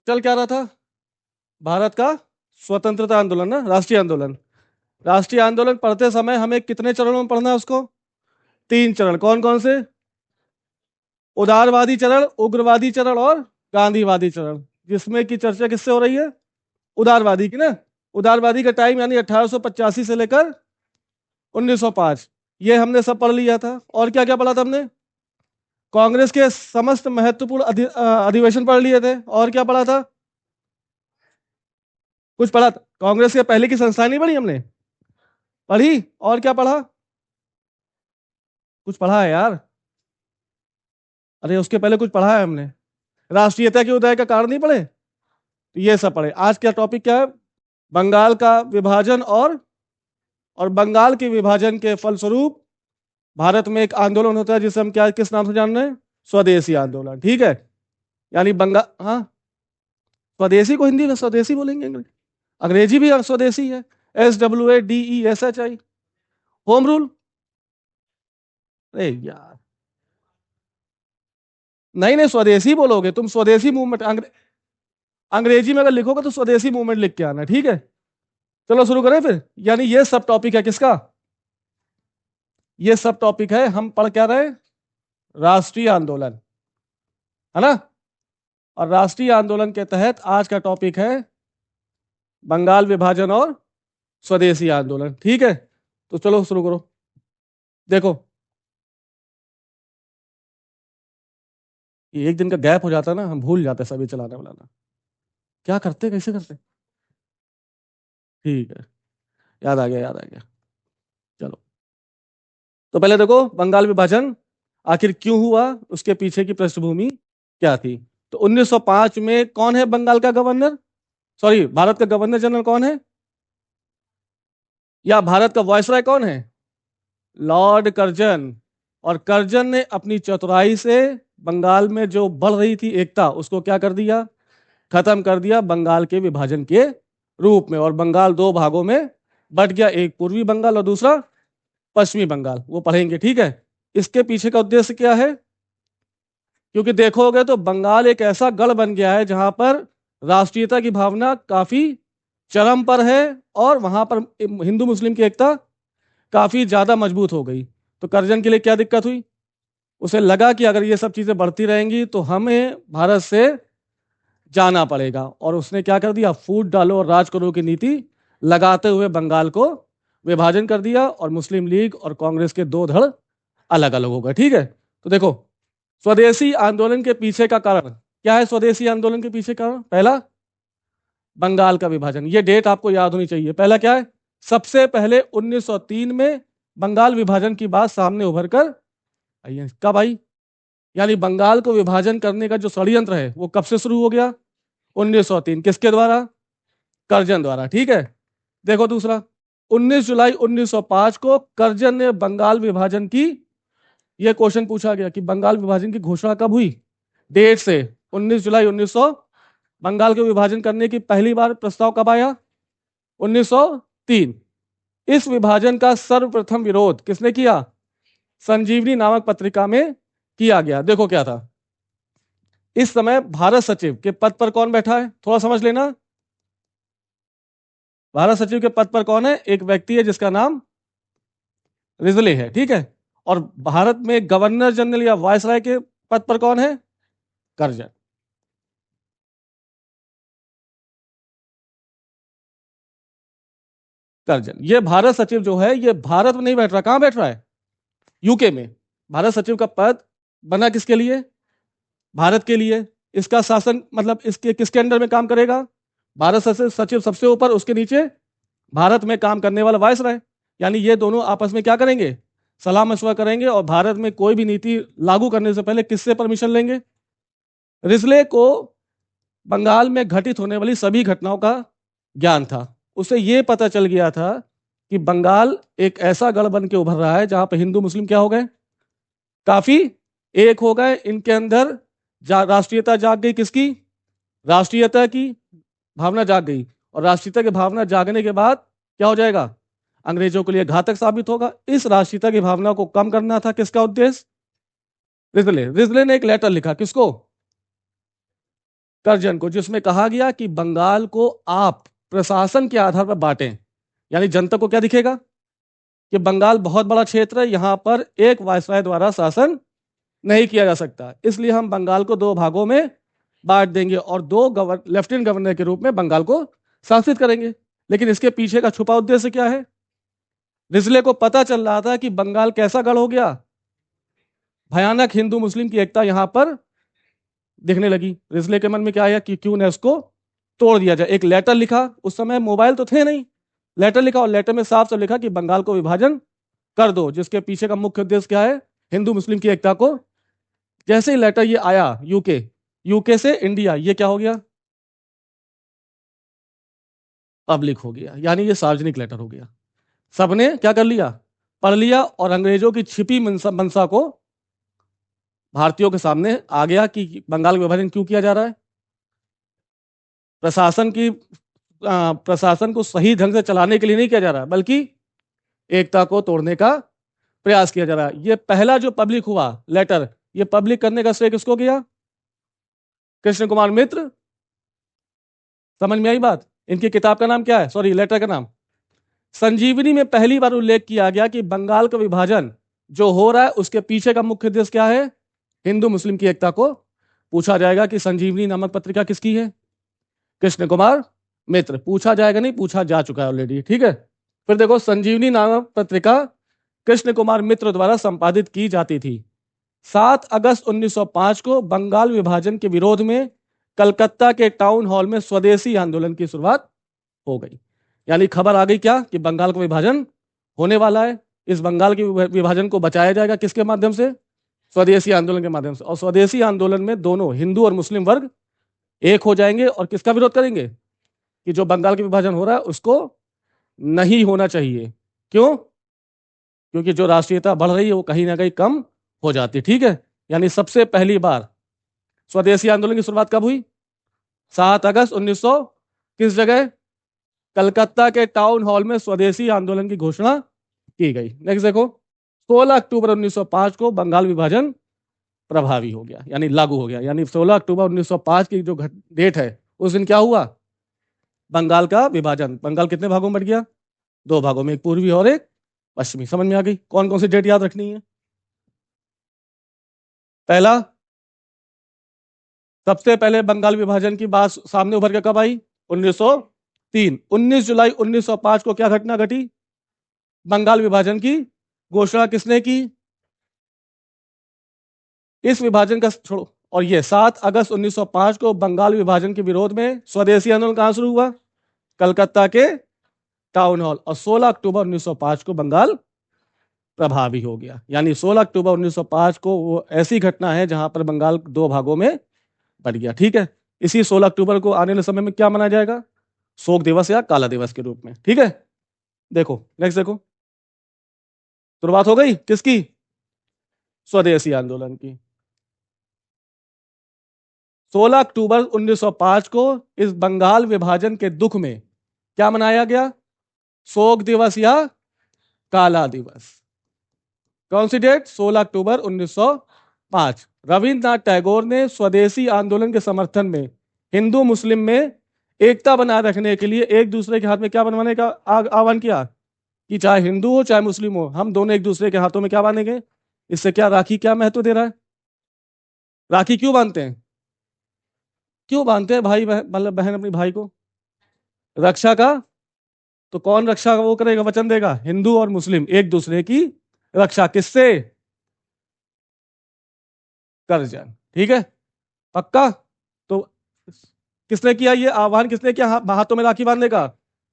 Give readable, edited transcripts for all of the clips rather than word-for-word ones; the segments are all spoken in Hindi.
चल क्या रहा था? भारत का स्वतंत्रता आंदोलन ना, राष्ट्रीय आंदोलन। राष्ट्रीय आंदोलन पढ़ते समय हमें कितने चरणों में पढ़ना है उसको? 3 चरण। कौन कौन से? उदारवादी चरण, उग्रवादी चरण और गांधीवादी चरण। जिसमें की चर्चा किससे हो रही है? उदारवादी की ना। उदारवादी का टाइम यानी 1885 से लेकर 1905। ये हमने सब पढ़ लिया था। और क्या क्या पढ़ा था हमने? कांग्रेस के समस्त महत्वपूर्ण अधिवेशन पढ़ लिए थे। और क्या पढ़ा था? कुछ पढ़ा था? कांग्रेस के पहले की संस्थाएं नहीं पढ़ी हमने? पढ़ी। और क्या पढ़ा? कुछ पढ़ा है यार। अरे उसके पहले कुछ पढ़ा है हमने। राष्ट्रीयता के उदय का कारण नहीं पढ़े? तो ये सब पढ़े। आज का टॉपिक क्या है? बंगाल का विभाजन और बंगाल के विभाजन के फलस्वरूप भारत में एक आंदोलन होता है जिसे हम क्या किस नाम से जान रहे हैं? स्वदेशी आंदोलन। ठीक है। यानी बंगाल, हाँ, स्वदेशी को हिंदी में स्वदेशी बोलेंगे, अंग्रेजी भी स्वदेशी है। SWADESHI। Home rule. अरे यार, नहीं नहीं, स्वदेशी बोलोगे तुम। स्वदेशी मूवमेंट अंग्रेजी में अगर लिखोगे तो स्वदेशी मूवमेंट लिख के आना। ठीक है। चलो शुरू करें फिर। यानी ये सब टॉपिक है किसका? ये सब टॉपिक है, हम पढ़ क्या रहे हैं? राष्ट्रीय आंदोलन, है ना। और राष्ट्रीय आंदोलन के तहत आज का टॉपिक है बंगाल विभाजन और स्वदेशी आंदोलन। ठीक है। तो चलो शुरू करो। देखो, ये एक दिन का गैप हो जाता है ना, हम भूल जाते हैं सभी चलाने वाला। क्या करते, कैसे करते? ठीक है। याद आ गया, याद आ गया। चलो, तो पहले देखो बंगाल विभाजन आखिर क्यों हुआ, उसके पीछे की पृष्ठभूमि क्या थी। तो 1905 में कौन है बंगाल का गवर्नर, सॉरी भारत का गवर्नर जनरल कौन है, या भारत का वायसराय कौन है? Lord Curzon. और कर्जन ने अपनी चतुराई से बंगाल में जो बढ़ रही थी एकता, उसको क्या कर दिया? खत्म कर दिया बंगाल के विभाजन के रूप में। और बंगाल 2 भागों में बट गया, एक पूर्वी बंगाल और दूसरा पश्चिमी बंगाल। वो पढ़ेंगे। ठीक है। इसके पीछे का उद्देश्य क्या है? क्योंकि देखोगे तो बंगाल एक ऐसा गढ़ बन गया है जहां पर राष्ट्रीयता की भावना काफी चरम पर है और वहां पर हिंदू मुस्लिम की एकता काफी ज्यादा मजबूत हो गई। तो करजन के लिए क्या दिक्कत हुई? उसे लगा कि अगर ये सब चीजें बढ़ती रहेंगी तो हमें भारत से जाना पड़ेगा। और उसने क्या कर दिया? फूट डालो और राज करो की नीति लगाते हुए बंगाल को विभाजन कर दिया और मुस्लिम लीग और कांग्रेस के 2 धड़ अलग अलग हो गए। ठीक है। तो देखो, स्वदेशी आंदोलन के पीछे का कारण क्या है? स्वदेशी आंदोलन के पीछे कारण पहला, बंगाल का विभाजन। ये डेट आपको याद होनी चाहिए। पहला क्या है? सबसे पहले 1903 में बंगाल विभाजन की बात सामने उभर कर आई है। कब आई? यानी बंगाल को विभाजन करने का जो षड्यंत्र है वो कब से शुरू हो गया? 1903। किसके द्वारा? कर्जन द्वारा। ठीक है। देखो दूसरा, 19 जुलाई 1905 को कर्जन ने बंगाल विभाजन की, यह क्वेश्चन पूछा गया कि बंगाल विभाजन की घोषणा कब हुई, डेट से। 19 जुलाई 1900। बंगाल के विभाजन करने की पहली बार प्रस्ताव कब आया? 1903। इस विभाजन का सर्वप्रथम विरोध किसने किया? संजीवनी नामक पत्रिका में किया गया। देखो क्या था, इस समय भारत सचिव के पद पर कौन बैठा है, थोड़ा समझ लेना। भारत सचिव के पद पर कौन है? एक व्यक्ति है जिसका नाम रिजले है। ठीक है। और भारत में गवर्नर जनरल या वायसराय के पद पर कौन है? कर्जन। कर्जन। ये भारत सचिव जो है ये भारत में नहीं बैठ रहा, कहां बैठ रहा है? यूके में। भारत सचिव का पद बना किसके लिए? भारत के लिए। इसका शासन मतलब इसके किसके अंडर में काम करेगा? भारत सचिव सबसे ऊपर, उसके नीचे भारत में काम करने वाला वायसराय। यानी ये दोनों आपस में क्या करेंगे? सलाह मशवरा करेंगे और भारत में कोई भी नीति लागू करने से पहले किससे परमिशन लेंगे? रिजले को बंगाल में घटित होने वाली सभी घटनाओं का ज्ञान था। उसे यह पता चल गया था कि बंगाल एक ऐसा गढ़ बन के उभर रहा है जहां पर हिंदू मुस्लिम क्या हो गए? काफी एक हो गए। इनके अंदर राष्ट्रीयता जाग गई। किसकी? राष्ट्रीयता की भावना जाग गई। और राष्ट्रीयता की भावना जागने के बाद क्या हो जाएगा? अंग्रेजों के लिए घातक साबित होगा। इस राष्ट्रीयता की भावना को कम करना था किसका उद्देश्य? रिजले ने एक लेटर लिखा। किसको? कर्जन को, जिसमें कहा गया कि बंगाल को आप प्रशासन के आधार पर बांटें। यानी जनता को क्या दिखेगा कि बंगाल बहुत बड़ा क्षेत्र है, यहां पर एक वायसराय द्वारा शासन नहीं किया जा सकता, इसलिए हम बंगाल को दो भागों में बांट देंगे और दो लेफ्टिनेंट गवर्नर के रूप में बंगाल को शासित करेंगे। लेकिन इसके पीछे का छुपा उद्देश्य क्या है? रिजले को पता चल रहा था कि बंगाल कैसा गढ़ हो गया, भयानक हिंदू मुस्लिम की एकता यहां पर दिखने लगी। रिजले के मन में क्या आया कि क्यों न इसको तोड़ दिया जाए। एक लेटर लिखा, उस समय मोबाइल तो थे नहीं, लेटर लिखा और लेटर में साफ साफ लिखा कि बंगाल को विभाजन कर दो, जिसके पीछे का मुख्य उद्देश्य क्या है? हिंदू मुस्लिम की एकता को। जैसे ही लेटर ये आया यूके, यूके से इंडिया, ये क्या हो गया? पब्लिक हो गया, यानी ये सार्वजनिक लेटर हो गया। सबने क्या कर लिया? पढ़ लिया और अंग्रेजों की छिपी मंशा को भारतीयों के सामने आ गया कि बंगाल का विभाजन क्यों किया जा रहा है। प्रशासन को सही ढंग से चलाने के लिए नहीं किया जा रहा, बल्कि एकता को तोड़ने का प्रयास किया जा रहा है। ये पहला जो पब्लिक हुआ लेटर, ये पब्लिक करने का श्रेय किसको किया? कृष्ण कुमार मित्र। समझ में आई बात? इनकी किताब का नाम क्या है, सॉरी लेटर का नाम? संजीवनी में पहली बार उल्लेख किया गया कि बंगाल का विभाजन जो हो रहा है उसके पीछे का मुख्य उद्देश्य क्या है? हिंदू मुस्लिम की एकता को। पूछा जाएगा कि संजीवनी नामक पत्रिका किसकी है? कृष्ण कुमार मित्र। पूछा जाएगा नहीं, पूछा जा चुका है ऑलरेडी, ठीक है। फिर देखो, संजीवनी नामक पत्रिका कृष्ण कुमार मित्र द्वारा संपादित की जाती थी। 7 अगस्त 1905 को बंगाल विभाजन के विरोध में कलकत्ता के टाउन हॉल में स्वदेशी आंदोलन की शुरुआत हो गई। यानी खबर आ गई क्या कि बंगाल का विभाजन होने वाला है। इस बंगाल के विभाजन को बचाया जाएगा किसके माध्यम से? स्वदेशी आंदोलन के माध्यम से। और स्वदेशी आंदोलन में दोनों हिंदू और मुस्लिम वर्ग एक हो जाएंगे और किसका विरोध करेंगे? कि जो बंगाल का विभाजन हो रहा है उसको नहीं होना चाहिए। क्यों? क्योंकि जो राष्ट्रीयता बढ़ रही है वो कहीं ना कहीं कम हो जाती है, ठीक है। यानी सबसे पहली बार स्वदेशी आंदोलन की शुरुआत कब हुई? 7 अगस्त 1900, किस जगह? कलकत्ता के टाउन हॉल में स्वदेशी आंदोलन की घोषणा की गई। नेक्स्ट देखो, 16 अक्टूबर 1905 को बंगाल विभाजन प्रभावी हो गया, यानी लागू हो गया। यानी 16 अक्टूबर 1905 की जो डेट है उस दिन क्या हुआ? बंगाल का विभाजन। बंगाल कितने भागों में बट गया? 2 भागों में, एक पूर्वी और एक पश्चिमी। समझ में आ गई? कौन कौन सी डेट याद रखनी है? पहला, सबसे पहले बंगाल विभाजन की बात सामने उभर के कब आई? 1903। 19 जुलाई 1905 को क्या घटना घटी? बंगाल विभाजन की घोषणा किसने की? इस विभाजन का छोड़ो, और ये 7 अगस्त 1905 को बंगाल विभाजन के विरोध में स्वदेशी आंदोलन कहां शुरू हुआ? कलकत्ता के टाउन हॉल। और 16 अक्टूबर 1905 को बंगाल प्रभावी हो गया। यानी 16 अक्टूबर 1905 को वो ऐसी घटना है जहां पर बंगाल 2 भागों में बट गया, ठीक है। इसी 16 अक्टूबर को आने वाले समय में क्या मनाया जाएगा? शोक दिवस या काला दिवस के रूप में, ठीक है। देखो नेक्स्ट देखो, शुरुआत हो गई किसकी? स्वदेशी आंदोलन की। 16 अक्टूबर 1905 को इस बंगाल विभाजन के दुख में क्या मनाया गया? शोक दिवस या काला दिवस। कौन सी डेट? 16 अक्टूबर 1905। रविन्द्रनाथ टैगोर ने स्वदेशी आंदोलन के समर्थन में हिंदू मुस्लिम में एकता बनाए रखने के लिए एक दूसरे के हाथ में क्या बनवाने का आह्वान किया कि चाहे हिंदू हो चाहे मुस्लिम हो, हम दोनों एक दूसरे के हाथों में क्या बांधेंगे? इससे क्या राखी क्या महत्व दे रहा है? राखी क्यों बांधते हैं? क्यों बांधते हैं भाई मतलब बहन अपनी भाई को? रक्षा का। तो कौन रक्षा वो करेगा, वचन देगा? हिंदू और मुस्लिम एक दूसरे की रक्षा। किससे? कर्जन, ठीक है, पक्का। तो किसने किया ये आह्वान? किसने किया हाथों में राखी बांधने का?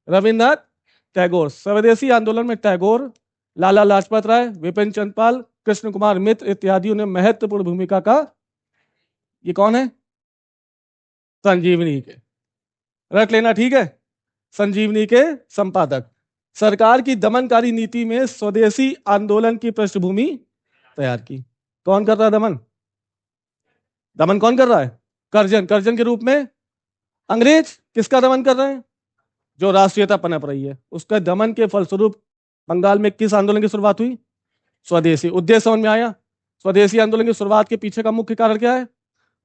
रविन्द्रनाथ टैगोर। स्वदेशी आंदोलन में टैगोर, लाला लाजपत राय, विपिन चंद्रपाल, कृष्ण कुमार मित्र इत्यादियों ने महत्वपूर्ण भूमिका का। ये कौन है? संजीवनी के, रख लेना, ठीक है, संजीवनी के संपादक। सरकार की दमनकारी नीति में स्वदेशी आंदोलन की पृष्ठभूमि तैयार की। कौन कर रहा है दमन? दमन कौन कर रहा है? कर्जन। कर्जन के रूप में अंग्रेज किसका दमन कर रहे हैं? जो राष्ट्रीयता पनप रही है उसका दमन के फलस्वरूप बंगाल में किस आंदोलन की शुरुआत हुई? स्वदेशी। उद्देश्य समझ में आया? स्वदेशी आंदोलन की शुरुआत के पीछे का मुख्य कारण क्या है?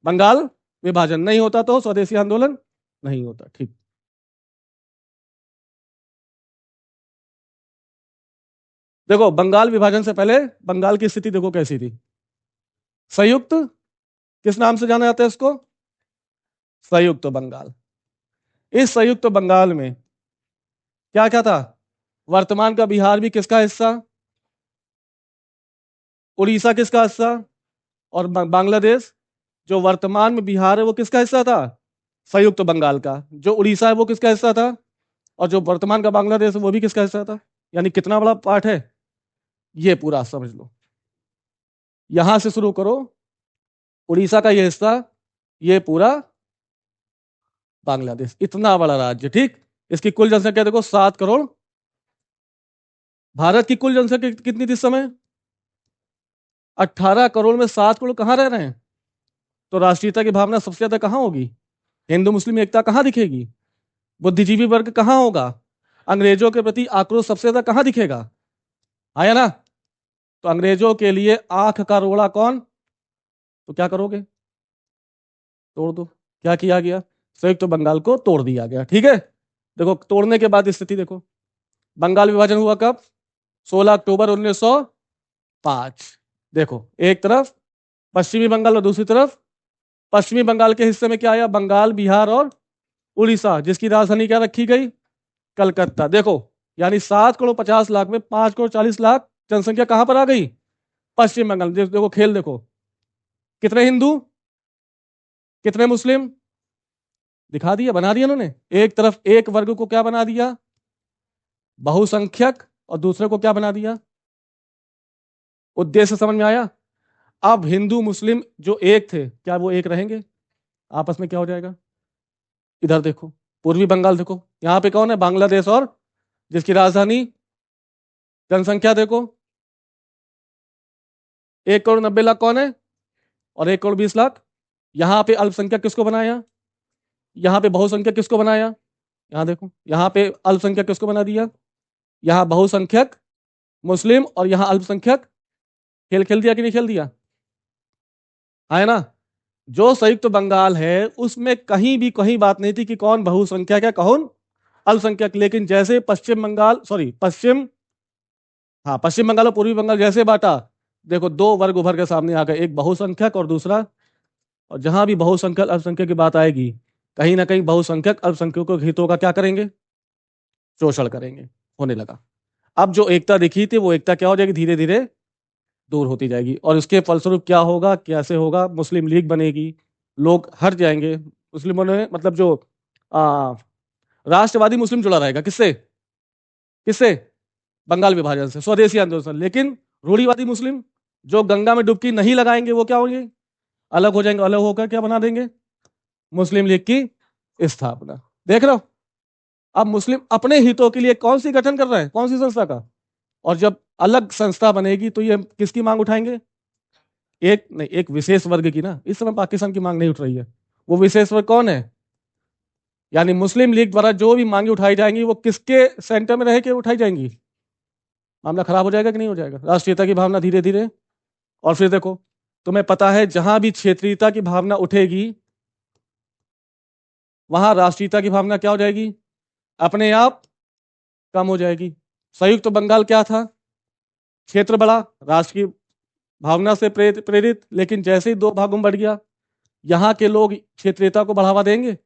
बंगाल विभाजन नहीं होता तो स्वदेशी आंदोलन नहीं होता। ठीक, देखो बंगाल विभाजन से पहले बंगाल की स्थिति देखो कैसी थी। संयुक्त, किस नाम से जाना जाता है इसको? संयुक्त बंगाल। इस संयुक्त बंगाल में क्या क्या था? वर्तमान का बिहार भी किसका हिस्सा, उड़ीसा किसका हिस्सा, और बांग्लादेश। जो वर्तमान में बिहार है वो किसका हिस्सा था? संयुक्त बंगाल का। जो उड़ीसा है वो किसका हिस्सा था? और जो वर्तमान का बांग्लादेश है वो भी किसका हिस्सा था? यानी कितना बड़ा पार्ट है ये पूरा समझ लो। यहां से शुरू करो, उड़ीसा का ये हिस्सा, ये पूरा बांग्लादेश, इतना बड़ा राज्य। ठीक, इसकी कुल जनसंख्या देखो 7 करोड़। भारत की कुल जनसंख्या कितनी थी इस समय? 18 करोड़ में 7 करोड़ कहां रह रहे हैं? तो राष्ट्रीयता की भावना सबसे ज्यादा कहां होगी? हिंदू मुस्लिम एकता कहां दिखेगी? बुद्धिजीवी वर्ग कहां होगा? अंग्रेजों के प्रति आक्रोश सबसे ज्यादा कहां दिखेगा? आया ना? तो अंग्रेजों के लिए आंख का रोड़ा कौन? तो क्या करोगे? तोड़ दो। क्या किया गया? संयुक्त बंगाल को तोड़ दिया गया। ठीक है, देखो तोड़ने के बाद स्थिति देखो। बंगाल विभाजन हुआ कब? 16 अक्टूबर 1905। देखो एक तरफ पश्चिमी बंगाल और दूसरी तरफ पश्चिमी बंगाल के हिस्से में क्या आया? बंगाल, बिहार और उड़ीसा, जिसकी राजधानी क्या रखी गई? कलकत्ता। देखो यानी 7 करोड़ 50 लाख में 5 करोड़ 40 लाख जनसंख्या कहां पर आ गई? पश्चिम बंगाल। देखो खेल देखो, कितने हिंदू, कितने मुस्लिम, दिखा दिया, बना दिया उन्होंने। एक तरफ एक वर्ग को क्या बना दिया? बहुसंख्यक, और दूसरे को क्या बना दिया? उद्देश्य समझ में आया? अब हिंदू मुस्लिम जो एक थे, क्या वो एक रहेंगे? आपस में क्या हो जाएगा? इधर देखो, पूर्वी बंगाल देखो, यहां पे कौन है? बांग्लादेश, और जिसकी राजधानी, जनसंख्या देखो 1 करोड़ 90 लाख कौन है? और 1 करोड़ 20 लाख। यहां पे अल्पसंख्यक किसको बनाया? यहां पे बहुसंख्यक किसको बनाया? यहां देखो, यहां पे अल्पसंख्यक किसको बना दिया? यहां बहुसंख्यक मुस्लिम, और यहां अल्पसंख्यक। खेल खेल दिया कि नहीं खेल दिया? है ना? जो संयुक्त बंगाल है उसमें कहीं भी कहीं बात नहीं थी कि कौन बहुसंख्यक है कौन अल्पसंख्यक। लेकिन जैसे पश्चिम बंगाल, सॉरी पश्चिम, हाँ पश्चिम बंगाल और पूर्वी बंगाल जैसे बांटा, देखो दो वर्ग उभर के सामने आ गए, एक बहुसंख्यक और दूसरा। और जहां भी बहुसंख्यक अल्पसंख्यक की बात आएगी, कहीं ना कहीं बहुसंख्यक अल्पसंख्यकों के हितों का क्या करेंगे? शोषण करेंगे। होने लगा। अब जो एकता दिखी थी वो एकता क्या हो जाएगी? धीरे धीरे दूर होती जाएगी। और इसके फलस्वरूप क्या होगा, कैसे होगा? मुस्लिम लीग बनेगी, लोग हट जाएंगे। मुस्लिमों ने मतलब जो आ, राष्ट्रवादी मुस्लिम जुड़ा रहेगा किससे? किससे? बंगाल विभाजन से, स्वदेशी आंदोलन से। लेकिन रूढ़िवादी मुस्लिम जो गंगा में डुबकी नहीं लगाएंगे वो क्या होंगे? अलग हो जाएंगे। अलग होकर क्या बना देंगे? मुस्लिम लीग की स्थापना। देख रहे हो? अब मुस्लिम अपने हितों के लिए कौन सी गठन कर रहे हैं? कौन सी संस्था का? और जब अलग संस्था बनेगी तो ये किसकी मांग उठाएंगे? एक नहीं, एक विशेष वर्ग की ना। इस समय पाकिस्तान की मांग नहीं उठ रही है। वो विशेष वर्ग कौन है? यानी मुस्लिम लीग द्वारा जो भी मांगे उठाई जाएंगी वो किसके सेंटर में रह के उठाई जाएंगी? मामला खराब हो जाएगा कि नहीं हो जाएगा? राष्ट्रीयता की भावना धीरे धीरे। और फिर देखो, तुम्हें पता है जहां भी क्षेत्रीयता की भावना उठेगी वहां राष्ट्रीयता की भावना क्या हो जाएगी? अपने आप कम हो जाएगी। संयुक्त बंगाल क्या था? क्षेत्र बड़ा, राष्ट्र की भावना से प्रेरित। लेकिन जैसे ही दो भागों में बढ़ गया, यहाँ के लोग क्षेत्रीयता को बढ़ावा देंगे,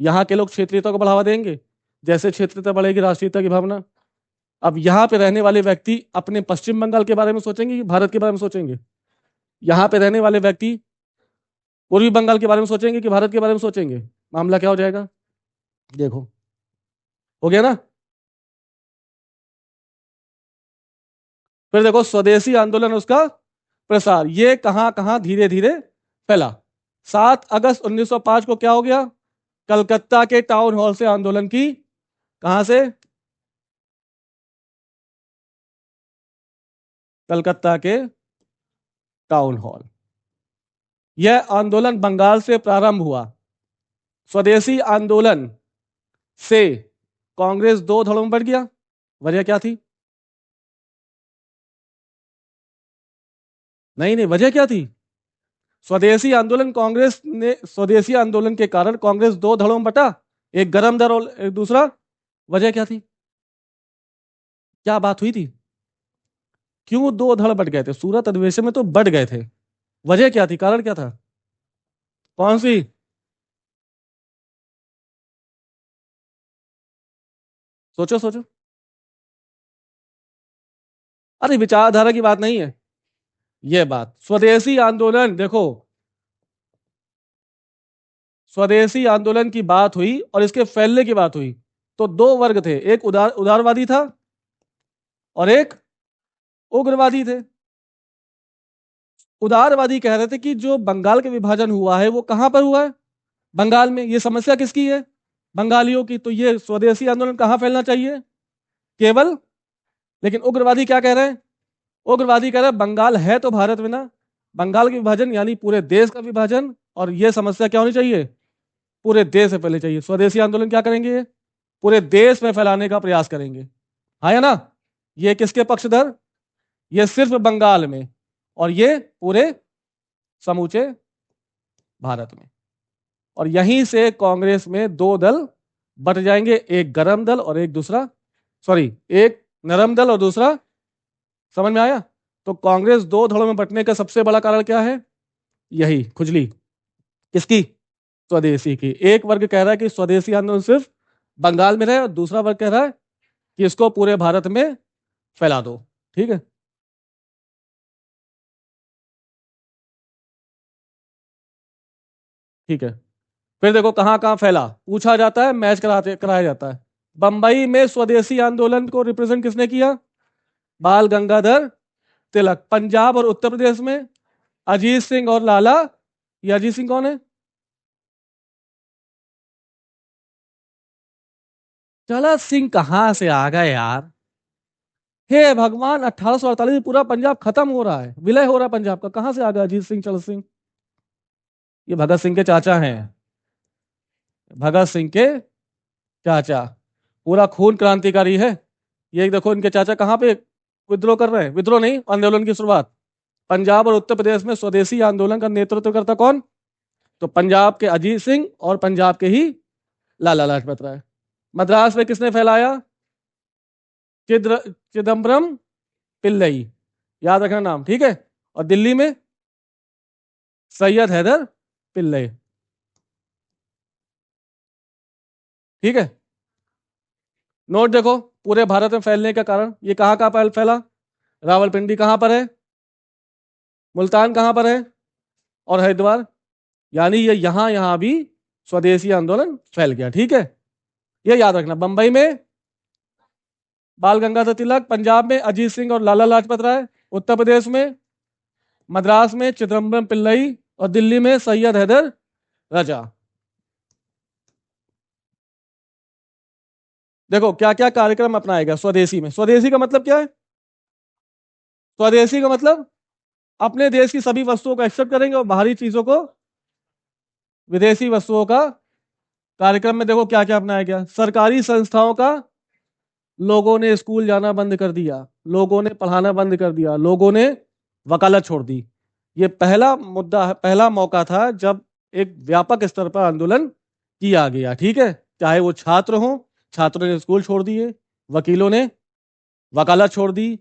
यहाँ के लोग क्षेत्रीयता को बढ़ावा देंगे। जैसे क्षेत्रीयता बढ़ेगी, राष्ट्रीयता की भावना। अब यहाँ पे रहने वाले व्यक्ति अपने पश्चिम बंगाल के बारे में सोचेंगे कि भारत के बारे में सोचेंगे? यहाँ पे रहने वाले व्यक्ति पूर्वी बंगाल के बारे में सोचेंगे कि भारत के बारे में सोचेंगे? मामला क्या हो जाएगा? देखो, हो गया ना? फिर देखो स्वदेशी आंदोलन, उसका प्रसार, ये कहां कहां धीरे धीरे फैला। 7 अगस्त 1905 को क्या हो गया? कलकत्ता के टाउन हॉल से आंदोलन की, कहां से? कलकत्ता के टाउन हॉल। यह आंदोलन बंगाल से प्रारंभ हुआ। स्वदेशी आंदोलन से कांग्रेस दो धड़ों में बढ़ गया। वजह क्या थी? नहीं नहीं, वजह क्या थी? स्वदेशी आंदोलन के कारण कांग्रेस दो धड़ों में बटा, एक गरम दल और एक दूसरा। वजह क्या थी? क्या बात हुई थी? क्यों दो धड़ बट गए थे? सूरत अधिवेशन में तो बट गए थे। वजह क्या थी? कारण क्या था? कौन सी? सोचो सोचो। अरे विचारधारा की बात नहीं है ये बात। स्वदेशी आंदोलन देखो, स्वदेशी आंदोलन की बात हुई और इसके फैलने की बात हुई, तो दो वर्ग थे, एक उदारवादी था और एक उग्रवादी थे। उदारवादी कह रहे थे कि जो बंगाल के विभाजन हुआ है वो कहां पर हुआ है? बंगाल में। ये समस्या किसकी है? बंगालियों की। तो ये स्वदेशी आंदोलन कहां फैलना चाहिए? केवल। लेकिन उग्रवादी क्या कह रहे हैं? उग्रवादी कह रहे हैं बंगाल है तो भारत में ना, बंगाल के विभाजन यानी पूरे देश का विभाजन, और ये समस्या क्या होनी चाहिए? पूरे देश में फैलनी चाहिए। स्वदेशी आंदोलन क्या करेंगे? पूरे देश में फैलाने का प्रयास करेंगे। हाँ या ना? ये किसके पक्षधर? ये सिर्फ बंगाल में, और ये पूरे समूचे भारत में। और यहीं से कांग्रेस में दो दल बट जाएंगे, एक गरम दल और एक दूसरा, सॉरी, एक नरम दल और दूसरा। समझ में आया? तो कांग्रेस दो धड़ों में बंटने का सबसे बड़ा कारण क्या है? यही खुजली। किसकी? स्वदेशी की। एक वर्ग कह रहा है कि स्वदेशी आंदोलन सिर्फ बंगाल में रहे, और दूसरा वर्ग कह रहा है कि इसको पूरे भारत में फैला दो। ठीक है। ठीक है। फिर देखो कहां कहां फैला, पूछा जाता है, मैच कराते कराया जाता है। बंबई में स्वदेशी आंदोलन को रिप्रेजेंट किसने किया? बाल गंगाधर तिलक। पंजाब और उत्तर प्रदेश में अजीत सिंह और लाला। ये अजीत सिंह कौन है? चला सिंह कहां से आ गए यार? हे भगवान, 1848 में पूरा पंजाब खत्म हो रहा है, विलय हो रहा है पंजाब का, कहां से आ गया अजीत सिंह, चल सिंह? ये भगत सिंह के चाचा हैं। भगत सिंह के चाचा। पूरा खून क्रांतिकारी है। ये देखो इनके चाचा कहां पे विद्रोह कर रहे हैं, विद्रोह नहीं, आंदोलन की शुरुआत। पंजाब और उत्तर प्रदेश में स्वदेशी आंदोलन का नेतृत्व करता कौन? तो पंजाब के अजीत सिंह और पंजाब के ही लाला लाजपत राय। मद्रास में किसने फैलाया? चिदम्बरम पिल्लई। याद रखना नाम, ठीक है। और दिल्ली में सैयद हैदर पिल्लई। ठीक है। नोट देखो, पूरे भारत में फैलने का कारण ये कहाँ कहाँ फैला? रावलपिंडी कहाँ पर है? मुल्तान कहाँ पर है? और हरिद्वार। यानी ये यहां यहां भी स्वदेशी आंदोलन फैल गया। ठीक है। ये याद रखना। बंबई में बाल गंगाधर तिलक, पंजाब में अजीत सिंह और लाला लाजपत राय, उत्तर प्रदेश में मद्रास में चिदम्बरम पिल्लई, और दिल्ली में सैयद हैदर रजा। देखो क्या क्या कार्यक्रम अपनाएगा स्वदेशी में। स्वदेशी का मतलब क्या है? स्वदेशी का मतलब अपने देश की सभी वस्तुओं को एक्सेप्ट करेंगे और बाहरी चीजों को, विदेशी वस्तुओं का। कार्यक्रम में देखो क्या क्या अपनाया गया। सरकारी संस्थाओं का, लोगों ने स्कूल जाना बंद कर दिया, लोगों ने पढ़ाना बंद कर दिया, लोगों ने वकालत छोड़ दी। ये पहला मुद्दा है, पहला मौका था जब एक व्यापक स्तर पर आंदोलन किया गया। ठीक है। चाहे वो छात्र हो, छात्रों ने स्कूल छोड़ दिए, वकीलों ने वकालत छोड़ दी,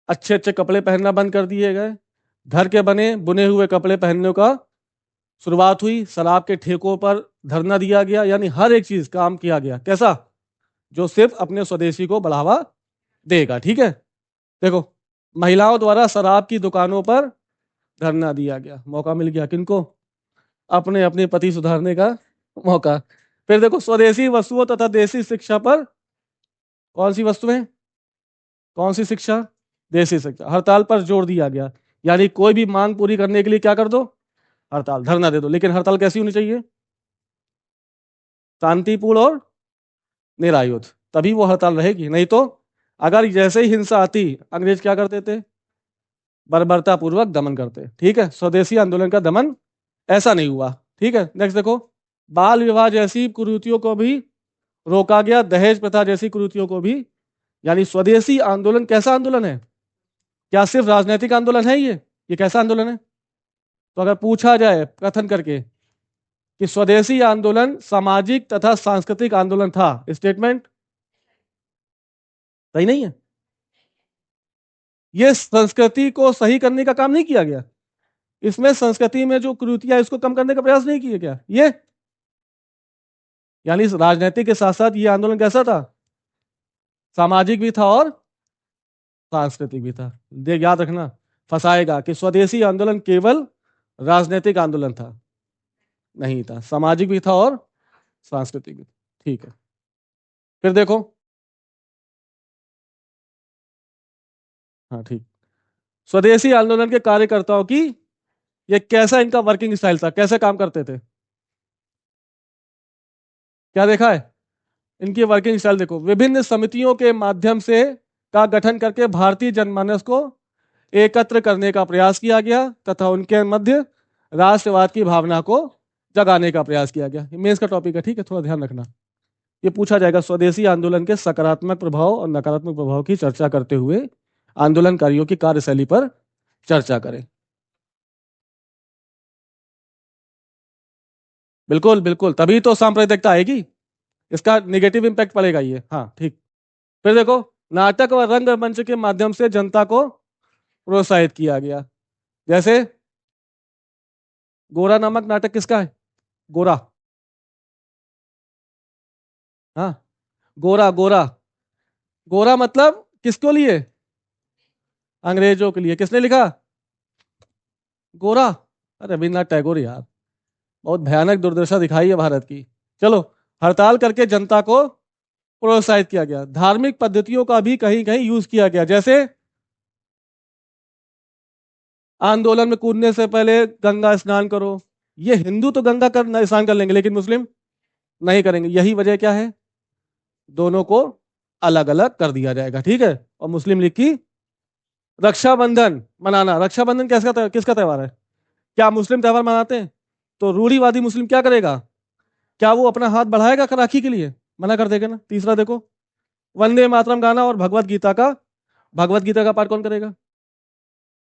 अच्छे अच्छे कपड़े पहनना बंद कर दिए गए, घर के बने बुने हुए कपड़े पहनने का शुरुआत हुई, शराब के ठेकों पर धरना दिया गया, यानी हर एक चीज काम किया गया। कैसा? जो सिर्फ अपने स्वदेशी को बढ़ावा देगा। ठीक है। देखो, महिलाओं द्वारा शराब की दुकानों पर धरना दिया गया, मौका मिल गया किनको? अपने अपने पति सुधारने का मौका। फिर देखो, स्वदेशी वस्तुओं तथा देसी शिक्षा पर, कौन सी वस्तुएं, कौन सी शिक्षा? देसी शिक्षा। हड़ताल पर जोर दिया गया, यानी कोई भी मांग पूरी करने के लिए क्या कर दो? हड़ताल, धरना दे दो। लेकिन हड़ताल कैसी होनी चाहिए? शांतिपूर्ण और निरायुध, तभी वो हड़ताल रहेगी। नहीं तो अगर जैसे ही हिंसा आती, अंग्रेज क्या करते थे? बर्बरता पूर्वक दमन करते। ठीक है। स्वदेशी आंदोलन का दमन ऐसा नहीं हुआ। ठीक है। नेक्स्ट देखो, बाल विवाह जैसी कुरीतियों को भी रोका गया, दहेज प्रथा जैसी कुरीतियों को भी। यानी स्वदेशी आंदोलन कैसा आंदोलन है? क्या सिर्फ राजनीतिक आंदोलन है ये कैसा आंदोलन है? तो अगर पूछा जाए कथन करके कि स्वदेशी आंदोलन सामाजिक तथा सांस्कृतिक आंदोलन था, स्टेटमेंट सही नहीं है। ये संस्कृति को सही करने का काम नहीं किया गया, इसमें संस्कृति में जो कुरीतियां इसको कम करने का प्रयास नहीं किया गया। ये यानी इस राजनीतिक के साथ साथ ये आंदोलन कैसा था, सामाजिक भी था और सांस्कृतिक भी था। देख याद रखना, फंसाएगा कि स्वदेशी आंदोलन केवल राजनीतिक आंदोलन था, नहीं था, सामाजिक भी था और सांस्कृतिक भी था। ठीक है, फिर देखो। हाँ ठीक, स्वदेशी आंदोलन के कार्यकर्ताओं की ये कैसा इनका वर्किंग स्टाइल था, कैसे काम करते थे, क्या देखा है इनकी वर्किंग स्टाइल। देखो, विभिन्न समितियों के माध्यम से का गठन करके भारतीय जनमानस को एकत्र करने का प्रयास किया गया तथा उनके मध्य राष्ट्रवाद की भावना को जगाने का प्रयास किया गया। ये मेंस का टॉपिक है, ठीक है, थोड़ा ध्यान रखना। ये पूछा जाएगा, स्वदेशी आंदोलन के सकारात्मक प्रभाव और नकारात्मक प्रभाव की चर्चा करते हुए आंदोलनकारियों की कार्यशैली पर चर्चा करें। बिल्कुल बिल्कुल, तभी तो सांप्रदायिकता आएगी, इसका नेगेटिव इंपैक्ट पड़ेगा ये। हाँ ठीक, फिर देखो, नाटक और रंगमंच के माध्यम से जनता को प्रोत्साहित किया गया। जैसे गोरा नामक नाटक किसका है, गोरा, हाँ, गोरा गोरा, गोरा मतलब किसको लिए, अंग्रेजों के लिए। किसने लिखा, गोरा, अरे रविन्द्रनाथ टैगोर यार, बहुत भयानक दुर्दशा दिखाई है भारत की। चलो, हड़ताल करके जनता को प्रोत्साहित किया गया। धार्मिक पद्धतियों का भी कहीं कहीं यूज किया गया, जैसे आंदोलन में कूदने से पहले गंगा स्नान करो। ये हिंदू तो गंगा कर स्नान कर लेंगे, लेकिन मुस्लिम नहीं करेंगे। यही वजह क्या है, दोनों को अलग अलग कर दिया जाएगा, ठीक है। और मुस्लिम लीग की रक्षाबंधन मनाना, रक्षाबंधन किसका त्योहार है, क्या मुस्लिम त्योहार मनाते हैं? तो रूढ़िवादी मुस्लिम क्या करेगा, क्या वो अपना हाथ बढ़ाएगा राखी के लिए, मना कर देगा ना। तीसरा देखो, वंदे मातरम गाना और भगवत गीता का पाठ कौन करेगा।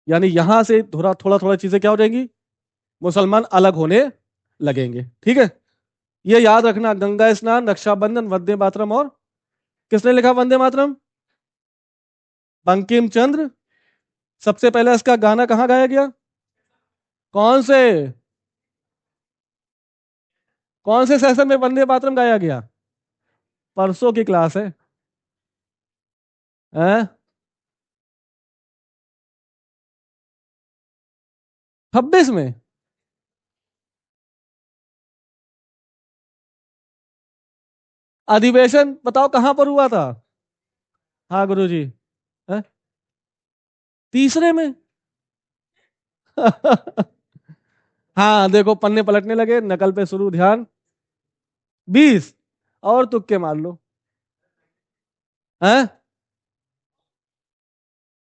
यानी यहां से थोड़ा थोड़ा थोड़ा चीजें क्या हो जाएंगी, मुसलमान अलग होने लगेंगे, ठीक है। ये याद रखना, गंगा स्नान, रक्षाबंधन, वंदे मातरम, और किसने लिखा वंदे मातरम, बंकिम चंद्र। सबसे पहले इसका गाना कहां गाया गया, कौन से कौन से सेशन में वंदे मातरम गाया गया, परसों की क्लास है, हैं? 26 में, अधिवेशन बताओ कहां पर हुआ था। हाँ गुरुजी, हैं? तीसरे में। हाँ देखो, पन्ने पलटने लगे, नकल पे शुरू ध्यान। 20 और तुक्के मार लो, हैं?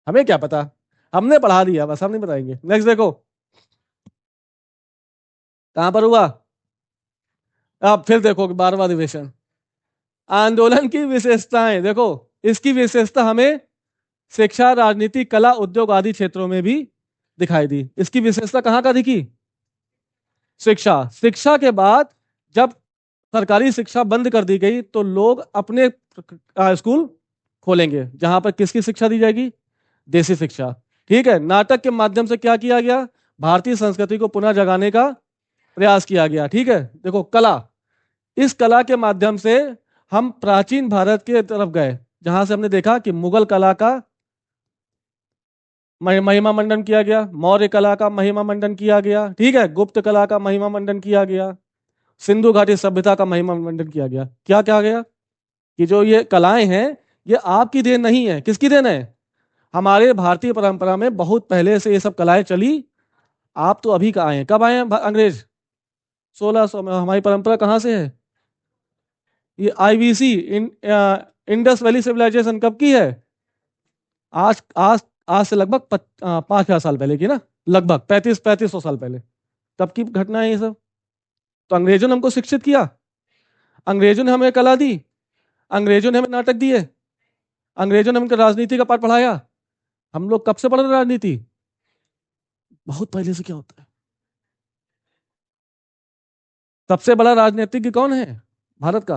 हमें क्या पता, हमने पढ़ा दिया बस, हम नहीं बताएंगे। नेक्स्ट देखो, कहां पर हुआ। अब फिर देखो 12वां अधिवेशन। आंदोलन की विशेषताएं देखो, इसकी विशेषता हमें शिक्षा, राजनीति, कला, उद्योग आदि क्षेत्रों में भी दिखाई दी। इसकी विशेषता कहां का दिखी, शिक्षा। शिक्षा के बाद जब सरकारी शिक्षा बंद कर दी गई तो लोग अपने स्कूल खोलेंगे, जहां पर किसकी शिक्षा दी जाएगी, देसी शिक्षा, ठीक है। नाटक के माध्यम से क्या किया गया, भारतीय संस्कृति को पुनः जगाने का प्रयास किया गया, ठीक है। देखो कला, इस कला के माध्यम से हम प्राचीन भारत के तरफ गए, जहां से हमने देखा कि मुगल कला का महिमा मंडन किया गया, मौर्य कला का महिमा मंडन किया गया, ठीक है, गुप्त कला का महिमा मंडन किया गया, सिंधु घाटी सभ्यता का महिमा मंडन किया गया। क्या क्या गया कि जो ये कलाएं हैं, ये आपकी देन नहीं है, किसकी देन है, हमारे भारतीय परंपरा में बहुत पहले से ये सब कलाएं चली। आप तो अभी का आए हैं, कब आए हैं अंग्रेज, 1600 में। हमारी परंपरा कहाँ से है, ये आईवीसी इंडस वैली सिविलाइजेशन कब की है, आज आज आज से लगभग 5,000 साल पहले की ना, लगभग 3500 साल पहले, तब की घटना है ये सब। तो अंग्रेजों ने हमको शिक्षित किया, अंग्रेजों ने हमें कला दी, अंग्रेजों ने हमें नाटक दिए, अंग्रेजों ने हमको राजनीति का पाठ पढ़ाया। हम लोग कब से पढ़ रहे राजनीति, बहुत पहले से। क्या होता है, सबसे बड़ा राजनीतिज्ञ कौन है भारत का?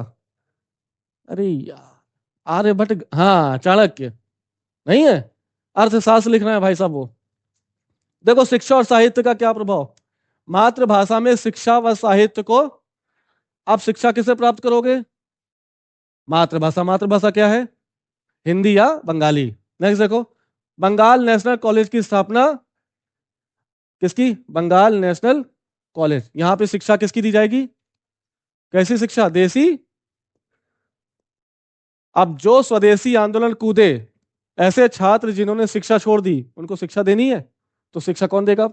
अरे यार, आर्यभट्ट, हाँ चाणक्य। नहीं है? अर्थशास्त्र लिख रहे हैं भाई साहब वो। देखो शिक्षा और साहित्य का क्या प्रभाव। मातृभाषा में शिक्षा व साहित्य को, आप शिक्षा किसे प्राप्त करोगे? मातृभाषा। मातृभाषा क्या है? हिंदी या बंगाली। नेक्स्ट देखो, बंगाल नेशनल कॉलेज की स्थापना किसकी? Bengal National College. यहां पे शिक्षा किसकी दी जाएगी? कैसी शिक्षा? देसी। अब जो स्वदेशी आंदोलन कूदे, ऐसे छात्र जिन्होंने शिक्षा छोड़ दी, उनको शिक्षा देनी है, तो शिक्षा कौन देगा?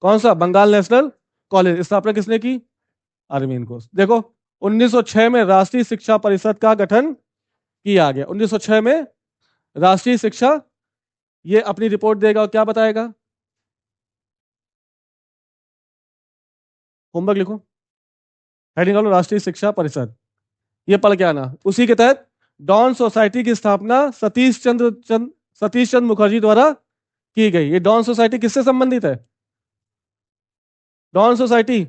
कौन सा? Bengal National College. स्थापना किसने की? अरविंद घोष। देखो 1906 में राष्ट्रीय शिक्षा परिषद का गठन किया गया। 1906 में राष्ट्रीय शिक्षा, ये अपनी रिपोर्ट देगा और क्या बताएगा? होमवर्क लिखो, हेडिंग डालो राष्ट्रीय शिक्षा परिषद, ये पढ़ के आना। उसी के तहत डॉन सोसाइटी की स्थापना सतीश चंद्र मुखर्जी द्वारा की गई। ये डॉन सोसाइटी किससे संबंधित है? डॉन सोसाइटी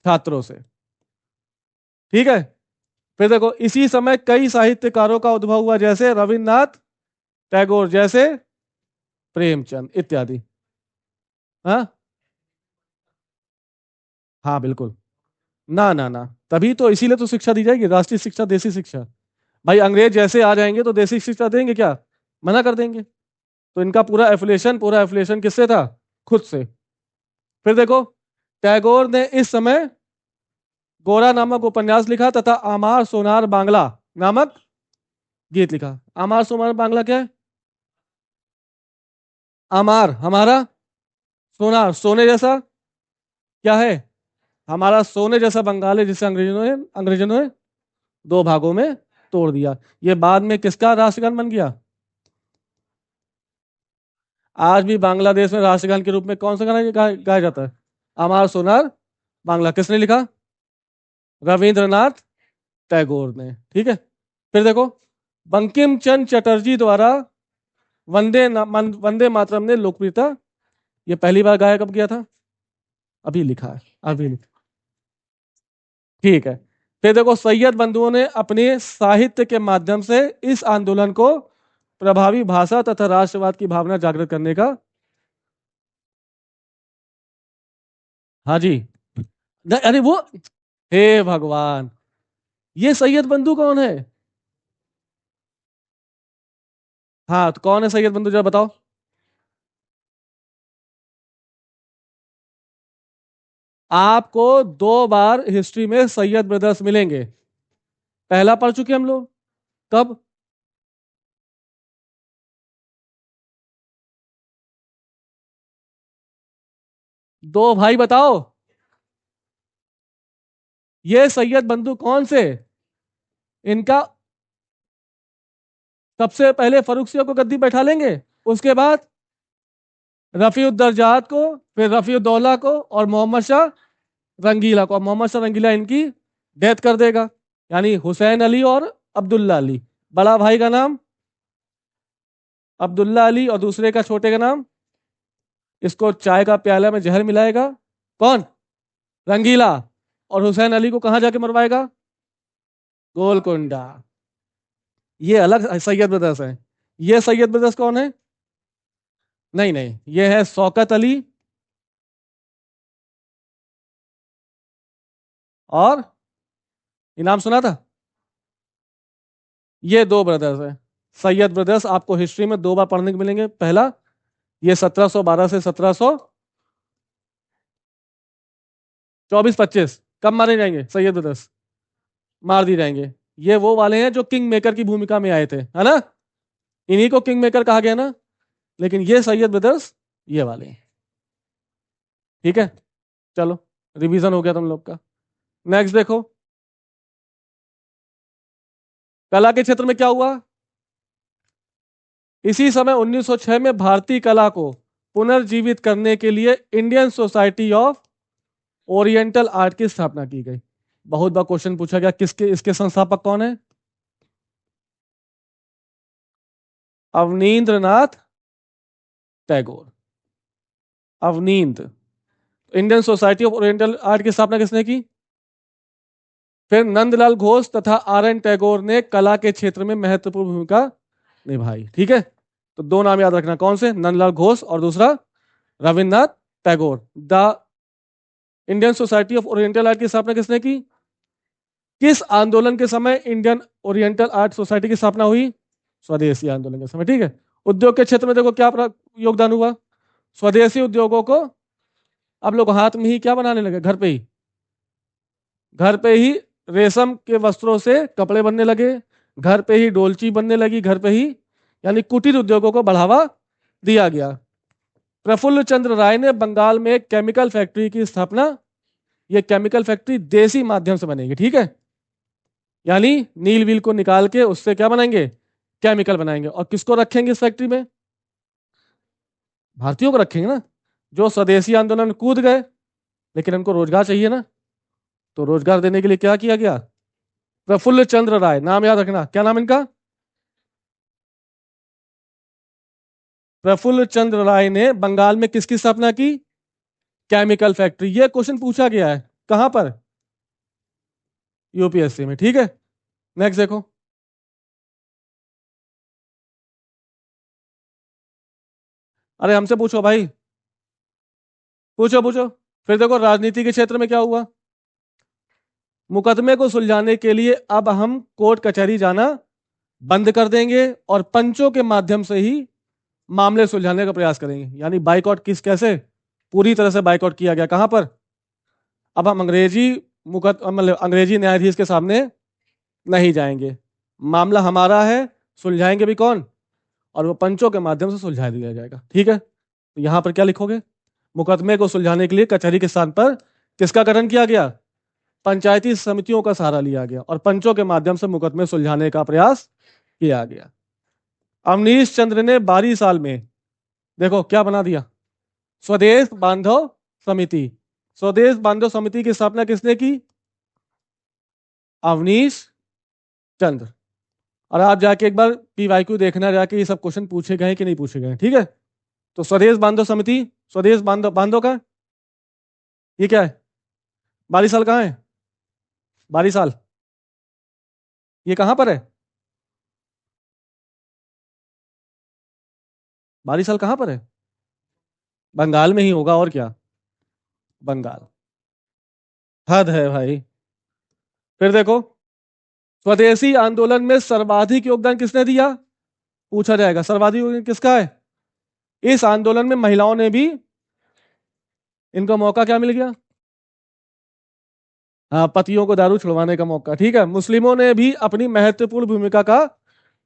छात्रों से। ठीक है। फिर देखो इसी समय कई साहित्यकारों का उद्भव हुआ, जैसे रविन्द्रनाथ टैगोर जैसे, प्रेमचंद इत्यादि। हाँ हाँ बिल्कुल। ना ना ना, तभी तो, इसीलिए तो शिक्षा दी जाएगी, राष्ट्रीय शिक्षा देसी शिक्षा। भाई अंग्रेज जैसे आ जाएंगे तो देसी शिक्षा देंगे क्या? मना कर देंगे। तो इनका पूरा एफिलिएशन किससे था? खुद से। फिर देखो टैगोर ने इस समय गोरा नामक उपन्यास लिखा तथा आमार सोनार बांग्ला नामक गीत लिखा। आमार सोनार बांग्ला क्या है? आमार हमारा, सोनार सोने जैसा, क्या है? हमारा सोने जैसा बंगाल है, जिसे अंग्रेजों ने दो भागों में तोड़ दिया। ये बाद में किसका राष्ट्रगान बन गया? आज भी बांग्लादेश में राष्ट्रगान के रूप में कौन सा गाना गाया जाता है? अमार सोनार बांग्ला। किसने लिखा? रविंद्रनाथ टैगोर ने। ठीक है। फिर देखो बंकिम चंद्र चटर्जी द्वारा वंदे मातरम ने लोकप्रियता, ये पहली बार गाया कब किया था? अभी लिखा है, अभी लिखा। ठीक है। फिर देखो सैयद बंधुओं ने अपने साहित्य के माध्यम से इस आंदोलन को प्रभावी भाषा तथा राष्ट्रवाद की भावना जागृत करने का। हाँ जी। अरे वो, हे भगवान, ये सैयद बंधु कौन है? हाँ तो कौन है सैयद बंधु, जरा बताओ। आपको दो बार हिस्ट्री में सैयद ब्रदर्स मिलेंगे। पहला पढ़ चुके हम लोग, कब? दो भाई बताओ, ये सैयद बंधु कौन से? इनका सबसे पहले फर्रुख सिंह को गद्दी बैठा लेंगे, उसके बाद रफीउद्दर्जात को, फिर रफीउद्दौला को और मोहम्मद शाह रंगीला को। मोहम्मद शाह रंगीला इनकी डेथ कर देगा। यानी हुसैन अली और अब्दुल्ला अली। बड़ा भाई का नाम अब्दुल्ला अली और दूसरे का छोटे का नाम, इसको चाय का प्याला में जहर मिलाएगा कौन? रंगीला। और हुसैन अली को कहां जाके मरवाएगा? गोलकुंडा। ये अलग सैयद ब्रदर्स है। ये सैयद ब्रदर्स कौन है? नहीं नहीं, ये है शौकत अली और, इनाम सुना था? ये दो ब्रदर्स हैं सैयद ब्रदर्स। आपको हिस्ट्री में दो बार पढ़ने को मिलेंगे। पहला, ये 1712 से 1724-25 कब मारे जाएंगे सैयद ब्रदर्स? मार दिए जाएंगे। ये वो वाले हैं जो किंग मेकर की भूमिका में आए थे, है ना? इन्हीं को किंग मेकर कहा गया ना। लेकिन ये सैयद ब्रदर्स ये वाले हैं। ठीक है, चलो रिवीजन हो गया तुम लोग का। नेक्स्ट देखो, कला के क्षेत्र में क्या हुआ। इसी समय 1906 में भारतीय कला को पुनर्जीवित करने के लिए Indian society of oriental art की स्थापना की गई। बहुत बार क्वेश्चन पूछा गया, किसके, इसके संस्थापक कौन है? Abanindranath Tagore. Abanindra. Indian society of oriental art की स्थापना किसने की? फिर नंदलाल घोष तथा आर एन टैगोर ने कला के क्षेत्र में महत्वपूर्ण भूमिका निभाई। ठीक है, तो दो नाम याद रखना, कौन से? नंदलाल घोष और दूसरा Rabindranath Tagore. The Indian society of oriental art की स्थापना किसने की? किस आंदोलन के समय इंडियन ओरिएंटल आर्ट सोसाइटी की स्थापना हुई? स्वदेशी आंदोलन के समय। ठीक है, उद्योग के क्षेत्र में देखो क्या योगदान हुआ? स्वदेशी उद्योगों को अब लोग हाथ में ही क्या बनाने लगे? घर पे ही रेशम के वस्त्रों से कपड़े बनने लगे, घर पे ही डोलची बनने लगी, घर पे ही, यानी कुटीर उद्योगों को बढ़ावा दिया गया। प्रफुल्ल चंद्र राय ने बंगाल में एक केमिकल फैक्ट्री की स्थापना, ये केमिकल फैक्ट्री देसी माध्यम से बनेगी। ठीक है, यानी नील व्हील को निकाल के उससे क्या बनाएंगे? केमिकल बनाएंगे। और किसको रखेंगे इस फैक्ट्री में? भारतीयों को रखेंगे ना, जो स्वदेशी आंदोलन में कूद गए, लेकिन उनको रोजगार चाहिए ना, तो रोजगार देने के लिए क्या किया गया? प्रफुल्ल चंद्र राय, नाम याद रखना, क्या नाम इनका? प्रफुल्ल चंद्र राय ने बंगाल में किसकी स्थापना की? Chemical factory. ये क्वेश्चन पूछा गया है कहां पर? यूपीएससी में। ठीक है, नेक्स्ट देखो। अरे हमसे पूछो भाई, पूछो पूछो। फिर देखो राजनीति के क्षेत्र में क्या हुआ? मुकदमे को सुलझाने के लिए अब हम कोर्ट कचहरी जाना बंद कर देंगे और पंचों के माध्यम से ही मामले सुलझाने का प्रयास करेंगे। यानी बाइकआउट किस कैसे? पूरी तरह से बाइकआउट किया गया। कहां पर? अब हम मतलब अंग्रेजी न्यायाधीश के सामने नहीं जाएंगे, मामला हमारा है, सुलझाएंगे भी कौन? और वो पंचों के माध्यम से सुलझा दिया जाएगा। ठीक है, तो यहां पर क्या लिखोगे? मुकदमे को सुलझाने के लिए कचहरी के स्थान पर किसका गठन किया गया? पंचायती समितियों का सहारा लिया गया और पंचों के माध्यम से मुकदमे सुलझाने का प्रयास किया गया। अवनीश चंद्र ने 12 साल में देखो क्या बना दिया? स्वदेश बांधव समिति। स्वदेश बांधव समिति की स्थापना किसने की? अवनीश चंद्र। और आप जाके एक बार पीवाईक्यू देखना, जाके ये सब क्वेश्चन पूछे गए कि नहीं पूछे गए। ठीक है, तो स्वदेश बांधव समिति, स्वदेश बांधव बांधव का ये क्या है? 12 साल कहाँ है? 12 साल ये कहां पर है? 12 साल कहां पर है? बंगाल में ही होगा, और क्या? बंगाल। हद है भाई। फिर देखो, स्वदेशी आंदोलन में सर्वाधिक योगदान किसने दिया? पूछा जाएगा सर्वाधिक योगदान किसका है? इस आंदोलन में महिलाओं ने भी, इनको मौका क्या मिल गया? हाँ, पतियों को दारू छुड़वाने का मौका। ठीक है, मुस्लिमों ने भी अपनी महत्वपूर्ण भूमिका का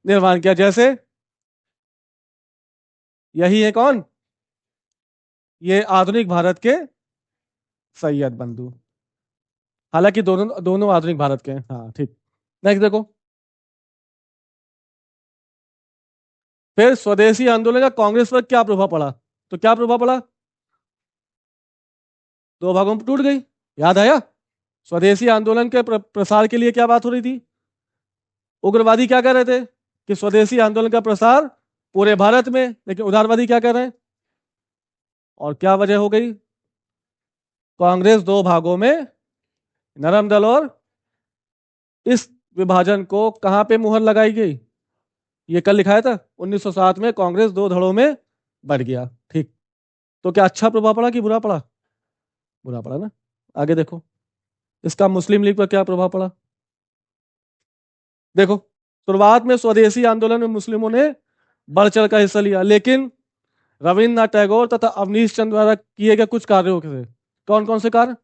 निर्वहन किया। जैसे यही है कौन? ये आधुनिक भारत के सैयद बंधु। हालांकि दोनों दोनों आधुनिक भारत के हैं। हाँ ठीक। नेक्स्ट देखो, फिर स्वदेशी आंदोलन का कांग्रेस पर क्या प्रभाव पड़ा? तो क्या प्रभाव पड़ा? दो भागों में टूट गई। याद आया? स्वदेशी आंदोलन के प्रसार के लिए क्या बात हो रही थी? उग्रवादी क्या कह रहे थे कि स्वदेशी आंदोलन का प्रसार पूरे भारत में, लेकिन उदारवादी क्या कह रहे हैं? और क्या वजह हो गई? कांग्रेस दो भागों में, नरम दल और, इस विभाजन को कहां पे मुहर लगाई गई? ये कल लिखाया था 1907 में कांग्रेस दो धड़ों में बढ़ गया। ठीक, तो क्या अच्छा प्रभाव पड़ा कि बुरा पड़ा? बुरा पड़ा ना। आगे देखो, इसका मुस्लिम लीग पर क्या प्रभाव पड़ा? देखो, शुरुआत में स्वदेशी आंदोलन में मुस्लिमों ने बढ़ चढ़ का हिस्सा लिया, लेकिन रविन्द्रनाथ टैगोर तथा अवनीश चंद्र द्वारा किए गए कुछ कार्यों से, कौन कौन से कार्य?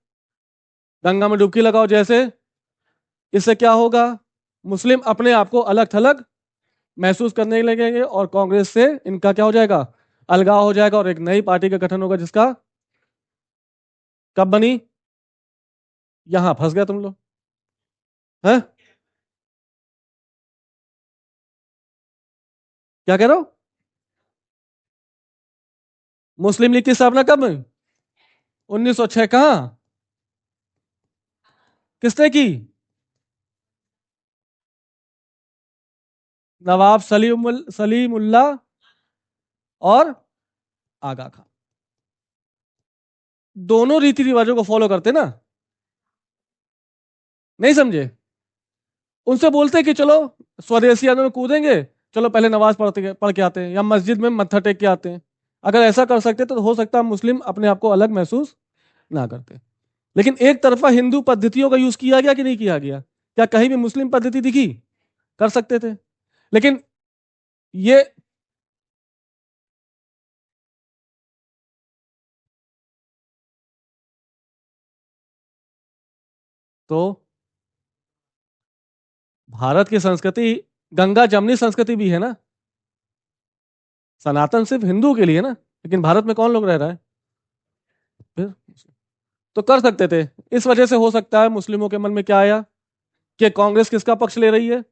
गंगा में डुबकी लगाओ जैसे, इससे क्या होगा? मुस्लिम अपने आप को अलग थलग महसूस करने लगेंगे और कांग्रेस से इनका क्या हो जाएगा? अलगाव हो जाएगा और एक नई पार्टी का गठन होगा, जिसका कब बनी? यहां फंस गया तुम लोग हैं? क्या कह रहे हो? मुस्लिम लीग की स्थापना कब हुई? 1906। कहां? किसने की? नवाब सलीमुल्लाह और आगा खां। दोनों रीति रिवाजों को फॉलो करते ना, नहीं समझे? उनसे बोलते कि चलो स्वदेशी आंदोलन में कूदेंगे, चलो पहले नमाज पढ़ के आते हैं या मस्जिद में मत्था टेक के आते हैं। अगर ऐसा कर सकते तो हो सकता है मुस्लिम अपने आप को अलग महसूस ना करते। लेकिन एक तरफा हिंदू पद्धतियों का यूज किया गया कि नहीं किया गया? क्या कहीं भी मुस्लिम पद्धति दिखी? कर सकते थे। लेकिन ये तो भारत की संस्कृति गंगा जमनी संस्कृति भी है ना। सनातन सिर्फ हिंदू के लिए ना, लेकिन भारत में कौन लोग रह रहा है फिर? तो कर सकते थे। इस वजह से हो सकता है मुस्लिमों के मन में क्या आया कि कांग्रेस किसका पक्ष ले रही है?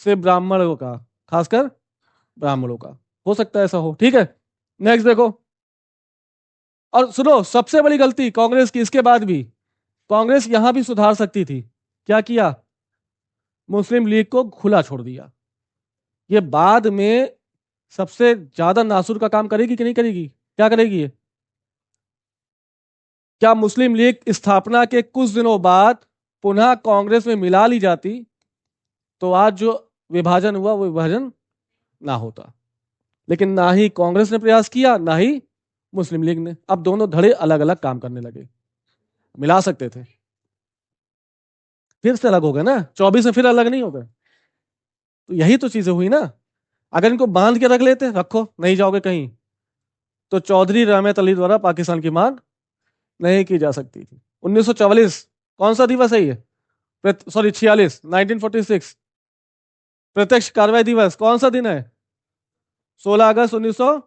सिर्फ ब्राह्मणों का, खासकर ब्राह्मणों का। हो सकता है ऐसा हो। ठीक है, नेक्स्ट देखो। और सुनो, सबसे बड़ी गलती कांग्रेस की इसके बाद भी, कांग्रेस यहां भी सुधार सकती थी। क्या किया? मुस्लिम लीग को खुला छोड़ दिया। ये बाद में सबसे ज्यादा नासुर का काम करेगी कि नहीं करेगी? क्या करेगी ये? क्या मुस्लिम लीग स्थापना के कुछ दिनों बाद पुनः कांग्रेस में मिला ली जाती तो आज जो विभाजन हुआ वो विभाजन ना होता। लेकिन ना ही कांग्रेस ने प्रयास किया, ना ही मुस्लिम लीग ने। अब दोनों धड़े अलग अलग काम करने लगे। मिला सकते थे, फिर से अलग हो गए ना। 24 में फिर अलग नहीं हो गए। तो यही तो चीजें हुई ना। अगर इनको बांध के रख लेते, रखो नहीं जाओगे कहीं, तो चौधरी रहमत अली द्वारा पाकिस्तान की मांग नहीं की जा सकती थी। 1944 कौन सा दिवस है ये? सॉरी 46, 1946 प्रत्यक्ष कार्रवाई दिवस कौन सा दिन है? 16 अगस्त 1900।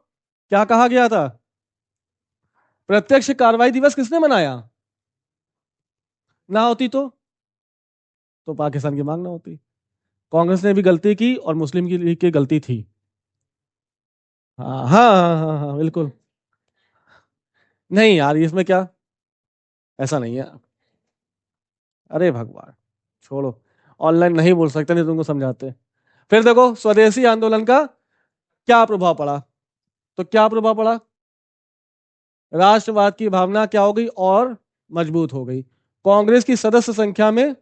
क्या कहा गया था? प्रत्यक्ष कार्रवाई दिवस किसने मनाया? ना होती तो पाकिस्तान की मांग ना होती। कांग्रेस ने भी गलती की और मुस्लिम की लीग की गलती थी। हाँ हाँ हाँ हाँ हाँ, बिल्कुल। नहीं यार, इसमें क्या, ऐसा नहीं है। अरे भगवान, छोड़ो। ऑनलाइन नहीं बोल सकते, नहीं तुमको समझाते। फिर देखो स्वदेशी आंदोलन का क्या प्रभाव पड़ा। तो क्या प्रभाव पड़ा? राष्ट्रवाद की भावना क्या हो गई? और मजबूत हो गई। कांग्रेस की सदस्य संख्या में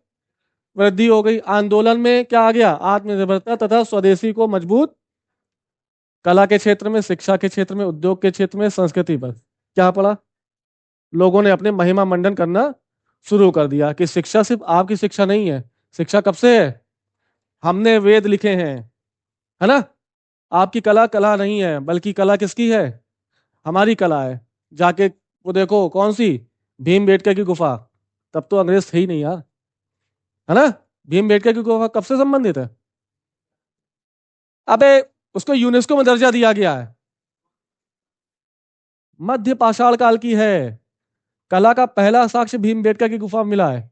वृद्धि हो गई। आंदोलन में क्या आ गया? आत्मनिर्भरता तथा स्वदेशी को मजबूत। कला के क्षेत्र में, शिक्षा के क्षेत्र में, उद्योग के क्षेत्र में, संस्कृति पर क्या पड़ा? लोगों ने अपने महिमा मंडन करना शुरू कर दिया कि शिक्षा सिर्फ आपकी शिक्षा नहीं है। शिक्षा कब से है? हमने वेद लिखे हैं, है ना। आपकी कला कला नहीं है, बल्कि कला किसकी है? हमारी कला है। जाके वो देखो कौन सी, भीमबेटका की गुफा। तब तो अंग्रेज थे ही नहीं यार, है ना। भीमबेटका की गुफा कब से संबंधित है? अबे, उसको यूनेस्को में दर्जा दिया गया है। मध्य पाषाण काल की है। कला का पहला साक्ष्य भीमबेटका की गुफा में मिला है।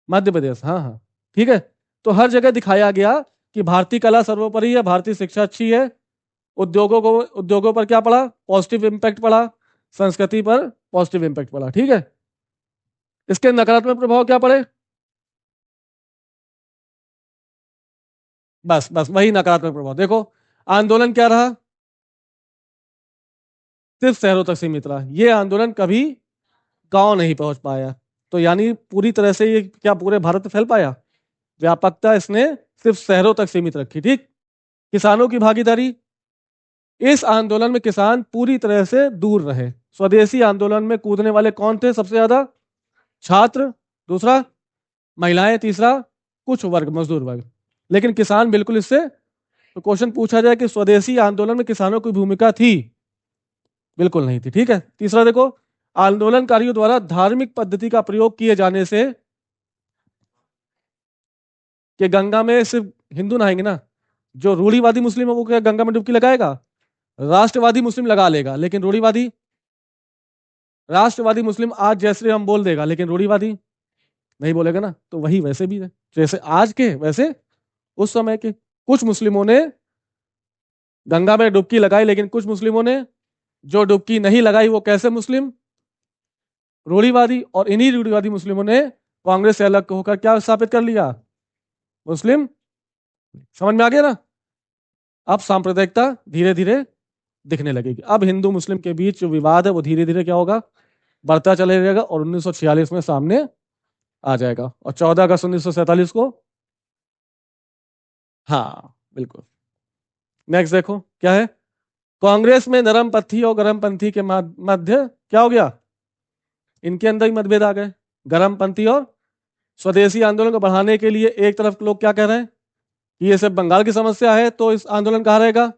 मध्य प्रदेश, हाँ हाँ। ठीक है। तो हर जगह दिखाया गया कि भारतीय कला सर्वोपरि है, भारतीय शिक्षा अच्छी है। उद्योगों पर क्या पड़ा? पॉजिटिव इंपैक्ट पड़ा। संस्कृति पर पॉजिटिव इंपैक्ट पड़ा। ठीक है। इसके नकारात्मक प्रभाव क्या पड़े? बस बस वही नकारात्मक प्रभाव देखो। आंदोलन क्या रहा? सिर्फ शहरों तक सीमित रहा। ये आंदोलन कभी गांव नहीं पहुंच पाया। तो यानी पूरी तरह से ये क्या पूरे भारत में फैल पाया? व्यापकता इसने सिर्फ शहरों तक सीमित रखी। ठीक। किसानों की भागीदारी, इस आंदोलन में किसान पूरी तरह से दूर रहे। स्वदेशी आंदोलन में कूदने वाले कौन थे सबसे ज्यादा? छात्र, दूसरा महिलाएं, तीसरा कुछ वर्ग, मजदूर वर्ग। लेकिन किसान बिल्कुल इससे, तो क्वेश्चन पूछा जाए कि स्वदेशी आंदोलन में किसानों की भूमिका थी? बिल्कुल नहीं थी। ठीक है। तीसरा देखो, आंदोलनकारियों द्वारा धार्मिक पद्धति का प्रयोग किए जाने से, कि गंगा में सिर्फ हिंदू नहाएंगे ना, जो रूढ़िवादी मुस्लिम है वो क्या गंगा में डुबकी लगाएगा? राष्ट्रवादी मुस्लिम लगा लेगा, लेकिन रूढ़िवादी, राष्ट्रवादी मुस्लिम आज जय श्री राम बोल देगा, लेकिन रूढ़िवादी नहीं बोलेगा ना। तो वही वैसे भी है, जैसे आज के वैसे उस समय के। कुछ मुस्लिमों ने गंगा में डुबकी लगाई, लेकिन कुछ मुस्लिमों ने जो डुबकी नहीं लगाई वो कैसे मुस्लिम? रूढ़िवादी। और इन्हीं रूढ़िवादी मुस्लिमों ने कांग्रेस से अलग होकर क्या स्थापित कर लिया? मुस्लिम। समझ में आ गया ना? अब सांप्रदायिकता धीरे धीरे दिखने लगेगी। अब हिंदू मुस्लिम के बीच जो विवाद है वो धीरे धीरे क्या होगा, बढ़ता चले जाएगा और 1946 में सामने आ जाएगा और 14 अगस्त 1947 को। हाँ बिल्कुल। नेक्स्ट देखो क्या है, कांग्रेस में नरमपंथी और गर्मपंथी के मध्य क्या हो गया, इनके अंदर ही मतभेद आ गए। गर्मपंथी और स्वदेशी आंदोलन को बढ़ाने के लिए एक तरफ लोग क्या कह रहे हैं कि ये सिर्फ बंगाल की समस्या है, तो इस आंदोलन कहाँ रहेगा,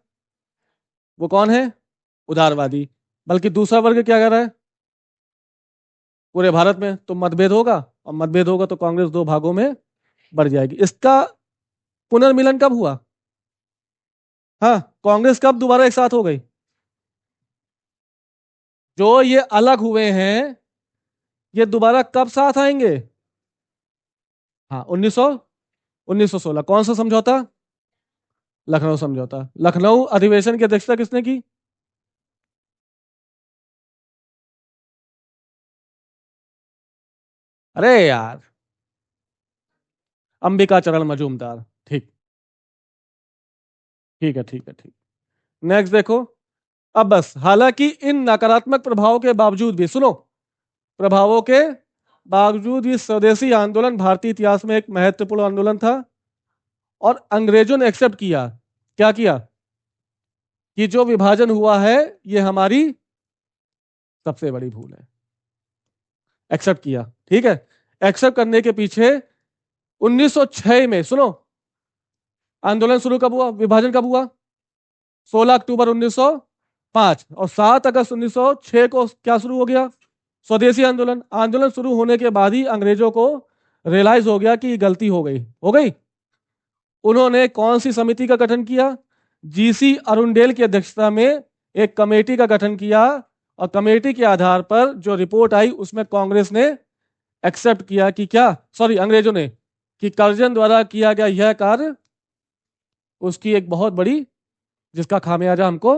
वो कौन है, उदारवादी। बल्कि दूसरा वर्ग क्या कह रहा है, पूरे भारत में तो मतभेद होगा, और मतभेद होगा तो कांग्रेस दो भागों में बढ़ जाएगी। इसका पुनर्मिलन कब हुआ, हाँ कांग्रेस कब दोबारा एक साथ हो गई, जो ये अलग हुए हैं ये दोबारा कब साथ आएंगे, हाँ 1916। कौन सा समझौता, लखनऊ समझौता। लखनऊ अधिवेशन की अध्यक्षता किसने की, अरे यार अंबिका चरण मजूमदार। ठीक, ठीक है ठीक है ठीक। नेक्स्ट देखो, अब बस हालांकि इन नकारात्मक प्रभावों के बावजूद भी, सुनो, प्रभावों के बावजूद भी स्वदेशी आंदोलन भारतीय इतिहास में एक महत्वपूर्ण आंदोलन था और अंग्रेजों ने एक्सेप्ट किया, क्या किया, कि जो विभाजन हुआ है ये हमारी सबसे बड़ी भूल है, एक्सेप्ट किया। ठीक है, एक्सेप्ट करने के पीछे 1906 में, सुनो, आंदोलन शुरू कब हुआ, विभाजन कब हुआ, 16 अक्टूबर 1905, और 7 अगस्त 1906 को क्या शुरू हो गया, स्वदेशी आंदोलन। आंदोलन शुरू होने के बाद ही अंग्रेजों को रियलाइज हो गया कि गलती हो गई। उन्होंने कौन सी समिति का गठन किया, जीसी अरुणडेल की अध्यक्षता में एक कमेटी का गठन किया, और कमेटी के आधार पर जो रिपोर्ट आई उसमें कांग्रेस ने एक्सेप्ट किया कि क्या, सॉरी अंग्रेजों ने, कि कर्जन द्वारा किया गया यह कार्य उसकी एक बहुत बड़ी, जिसका खामियाजा हमको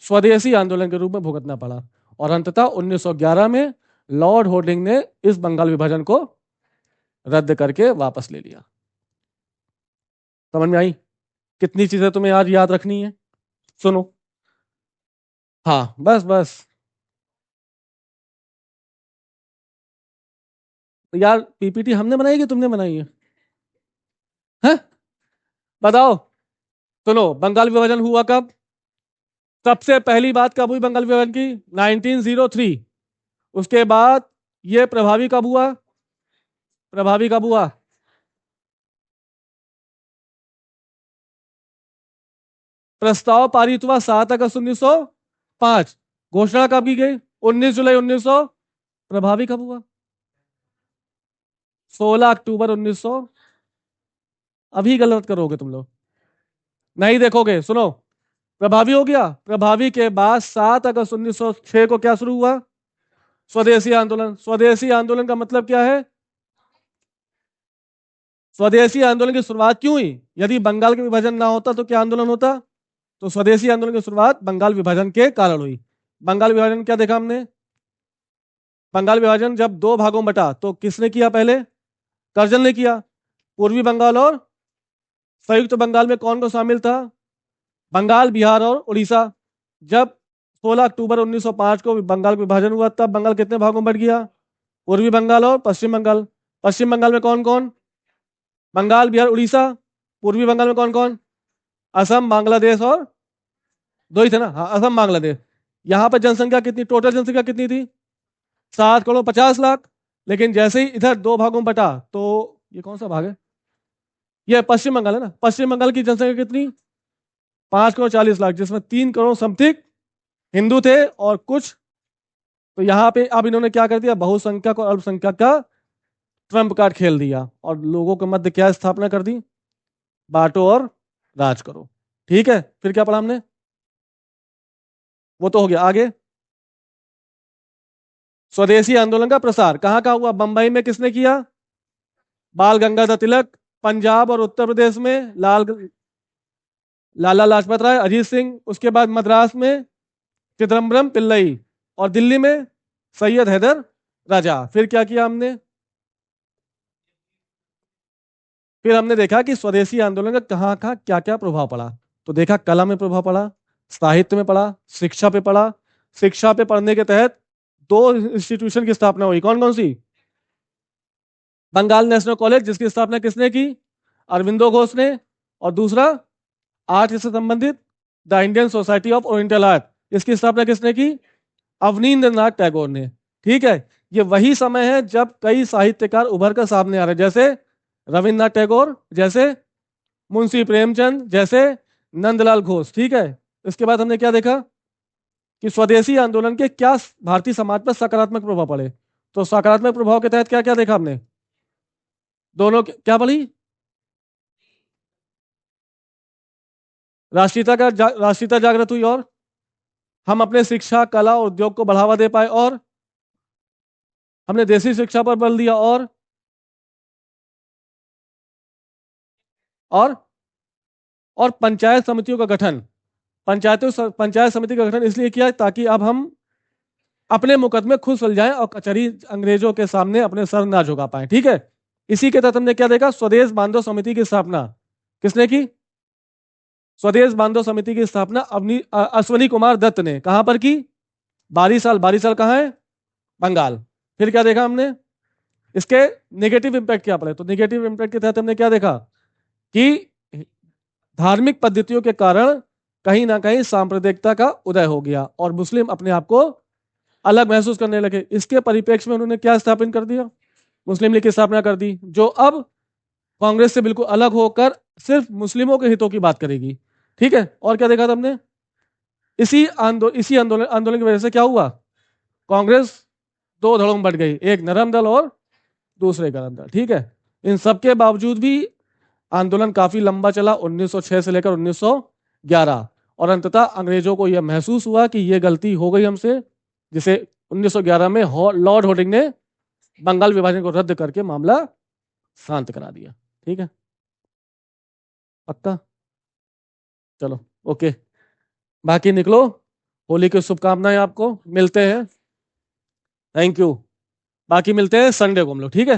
स्वदेशी आंदोलन के रूप में भुगतना पड़ा। और अंततः 1911 में लॉर्ड होर्डिंग ने इस बंगाल विभाजन को रद्द करके वापस ले लिया। समझ में आई, कितनी चीजें तुम्हें आज याद रखनी है, सुनो। हाँ बस बस, तो यार पीपीटी हमने बनाई कि तुमने बनाई है, हैं? बताओ। सुनो, बंगाल विभाजन हुआ कब, सबसे पहली बात कब हुई बंगाल विभाजन की, 1903। उसके बाद ये प्रभावी कब हुआ, प्रभावी कब हुआ, प्रस्ताव पारित हुआ 7 अगस्त 1905। घोषणा कब की गई, 19 जुलाई 1900। प्रभावी कब हुआ, 16 अक्टूबर 1900। अभी गलत करोगे तुम लोग, नहीं देखोगे, सुनो। प्रभावी हो गया, प्रभावी के बाद 7 अगस्त 1906 को क्या शुरू हुआ, स्वदेशी आंदोलन। स्वदेशी आंदोलन का मतलब क्या है, स्वदेशी आंदोलन की शुरुआत क्यों हुई, यदि बंगाल का विभाजन ना होता तो क्या आंदोलन होता, तो स्वदेशी आंदोलन की शुरुआत बंगाल विभाजन के कारण हुई। बंगाल विभाजन क्या देखा हमने, बंगाल विभाजन जब दो भागों में बटा तो किसने किया, पहले कर्जन ने किया। पूर्वी बंगाल और संयुक्त बंगाल में कौन कौन शामिल था, बंगाल, बिहार और उड़ीसा। जब 16 अक्टूबर 1905 को बंगाल विभाजन हुआ तब बंगाल कितने भागों में बट गया, पूर्वी बंगाल और पश्चिम बंगाल। पश्चिम बंगाल में कौन कौन, बंगाल, बिहार, उड़ीसा। पूर्वी बंगाल में कौन कौन, असम, बांग्लादेश और दो ही थे ना, हाँ असम बांग्लादेश। यहाँ पर जनसंख्या कितनी, टोटल जनसंख्या कितनी थी, 7 करोड़ 50 लाख। लेकिन जैसे ही इधर दो भागों में बटा तो ये कौन सा भाग है, ये पश्चिम बंगाल है ना, पश्चिम बंगाल की जनसंख्या कितनी, 5 करोड़ 40 लाख, जिसमें 3 करोड़ समथिंग हिंदू थे और कुछ। तो यहाँ पे अब इन्होंने क्या कर दिया, बहुसंख्यक और अल्पसंख्यक का ट्रम्प कार्ड खेल दिया और लोगों के मध्य क्या स्थापना कर दी, बांटो और राज करो। ठीक है, फिर क्या पढ़ा हमने, वो तो हो गया। आगे, स्वदेशी आंदोलन का प्रसार कहाँ कहाँ हुआ, बंबई में किसने किया, बाल गंगाधर तिलक। पंजाब और उत्तर प्रदेश में लाला लाजपत राय, अजीत सिंह। उसके बाद मद्रास में चिदम्बरम पिल्लई, और दिल्ली में सैयद हैदर राजा। फिर क्या किया हमने, फिर हमने देखा कि स्वदेशी आंदोलन का कहाँ कहाँ क्या क्या प्रभाव पड़ा। तो देखा कला में प्रभाव पड़ा, साहित्य में पढ़ा, शिक्षा पे पढ़ा। शिक्षा पे पढ़ने के तहत दो इंस्टीट्यूशन की स्थापना हुई। कौन कौन सी? बंगाल नेशनल कॉलेज, जिसकी स्थापना किसने की? अरविंदो घोष ने। और दूसरा आर्ट से संबंधित the Indian society of oriental art, इसकी स्थापना किसने की? अवनींद्रनाथ टैगोर ने। ठीक है, ये वही समय है जब कई साहित्यकार उभर कर सामने आ रहे हैं, जैसे रविन्द्रनाथ टैगोर, जैसे मुंशी प्रेमचंद, जैसे नंदलाल घोष। ठीक है, इसके बाद हमने क्या देखा कि स्वदेशी आंदोलन के क्या भारतीय समाज पर सकारात्मक प्रभाव पड़े। तो सकारात्मक प्रभाव के तहत क्या क्या देखा हमने? दोनों क्या पढ़ी? राष्ट्रीयता जागृत हुई, और हम अपने शिक्षा, कला और उद्योग को बढ़ावा दे पाए, और हमने देसी शिक्षा पर बल दिया, और और पंचायत समितियों का गठन। पंचायत समिति का गठन इसलिए किया ताकि अब हम अपने मुकदमे खुद सुलझाएं और कचहरी अंग्रेजों के सामने अपने सर ना झुका पाए। ठीक है, इसी के तहत हमने क्या देखा? स्वदेश बांधव समिति की स्थापना किसने की? स्वदेश बांधव समिति की स्थापना अश्वनी कुमार दत्त ने। कहां पर की? बारीसाल। बारीसाल कहाँ है? बंगाल। फिर क्या देखा हमने? इसके नेगेटिव इंपैक्ट क्या पड़े? तो नेगेटिव इंपैक्ट के तहत हमने क्या देखा कि धार्मिक पद्धतियों के कारण कहीं ना कहीं सांप्रदायिकता का उदय हो गया और मुस्लिम अपने आप को अलग महसूस करने लगे। इसके परिप्रेक्ष्य में उन्होंने क्या स्थापित कर दिया? मुस्लिम लीग की स्थापना कर दी, जो अब कांग्रेस से बिल्कुल अलग होकर सिर्फ मुस्लिमों के हितों की बात करेगी। ठीक है, और क्या देखा था हमने? इसी आंदोलन की वजह से क्या हुआ? कांग्रेस दो धड़ों में बढ़ गई, एक नरम दल और दूसरे गरम दल। ठीक है, इन सब के बावजूद भी आंदोलन काफी लंबा चला, 1906 से लेकर 1911, और अंततः अंग्रेजों को यह महसूस हुआ कि यह गलती हो गई हमसे, जिसे 1911 में लॉर्ड होर्डिंग ने बंगाल विभाजन को रद्द करके मामला शांत करा दिया। ठीक है, पक्का? चलो, ओके, बाकी निकलो। होली की शुभकामनाएं आपको। मिलते हैं। Thank you. बाकी मिलते हैं संडे को हम लोग। ठीक है।